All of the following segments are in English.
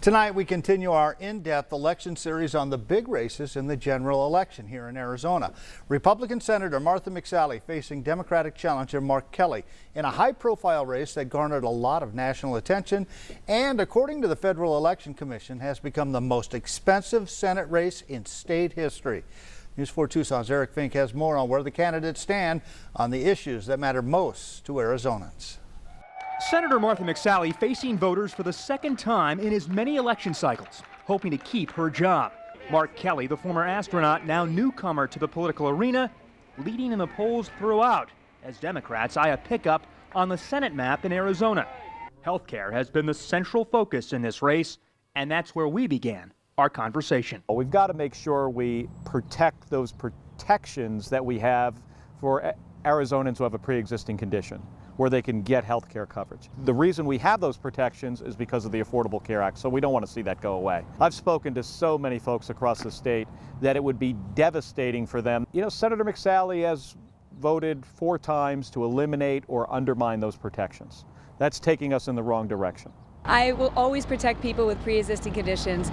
Tonight, we continue our in-depth election series on the big races in the general election here in Arizona. Republican Senator Martha McSally facing Democratic challenger Mark Kelly in a high-profile race that garnered a lot of national attention and, according to the Federal Election Commission, has become the most expensive Senate race in state history. News 4 Tucson's Eric Fink has more on where the candidates stand on the issues that matter most to Arizonans. Senator Martha McSally facing voters for the second time in as many election cycles, hoping to keep her job. Mark Kelly, the former astronaut, now newcomer to the political arena, leading in the polls throughout as Democrats eye a pickup on the Senate map in Arizona. Healthcare has been the central focus in this race, and that's where we began our conversation. We've got to make sure we protect those protections that we have for Arizonans who have a pre-existing condition, where they can get health care coverage. The reason we have those protections is because of the Affordable Care Act, so we don't want to see that go away. I've spoken to so many folks across the state that it would be devastating for them. You know, Senator McSally has voted 4 times to eliminate or undermine those protections. That's taking us in the wrong direction. I will always protect people with pre-existing conditions.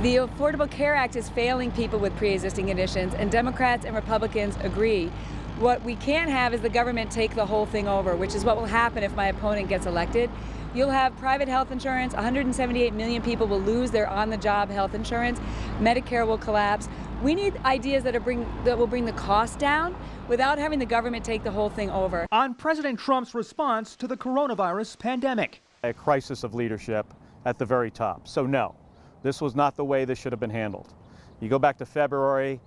The Affordable Care Act is failing people with pre-existing conditions, and Democrats and Republicans agree. What we can't have is the government take the whole thing over, which is what will happen if my opponent gets elected. You'll have private health insurance. 178 million people will lose their on-the-job health insurance. Medicare will collapse. We need ideas that will bring the cost down without having the government take the whole thing over. On President Trump's response to the coronavirus pandemic. A crisis of leadership at the very top. So no, this was not the way this should have been handled. You go back to February,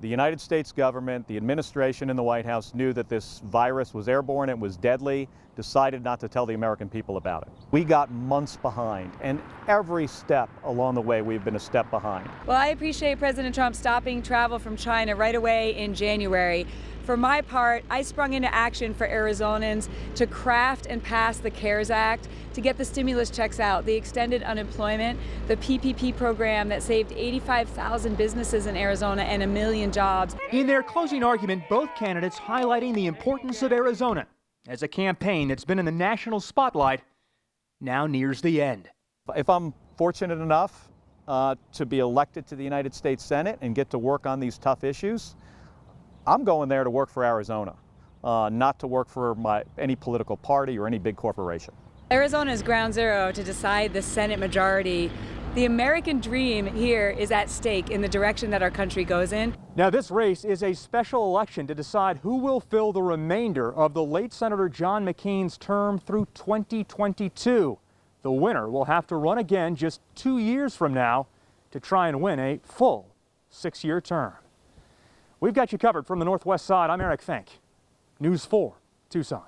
the United States government, the administration in the White House knew that this virus was airborne, it was deadly, decided not to tell the American people about it. We got months behind, and every step along the way we've been a step behind. Well, I appreciate President Trump stopping travel from China right away in January. For my part, I sprung into action for Arizonans to craft and pass the CARES Act to get the stimulus checks out, the extended unemployment, the PPP program that saved 85,000 businesses in Arizona and 1 million jobs. In their closing argument, both candidates highlighting the importance of Arizona as a campaign that's been in the national spotlight now nears the end. If I'm fortunate enough to be elected to the United States Senate and get to work on these tough issues, I'm going there to work for Arizona, not to work for any political party or any big corporation. Arizona is ground zero to decide the Senate majority. The American dream here is at stake in the direction that our country goes in. Now, this race is a special election to decide who will fill the remainder of the late Senator John McCain's term through 2022. The winner will have to run again just 2 years from now to try and win a full 6-year term. We've got you covered from the Northwest side. I'm Eric Fink, News 4 Tucson.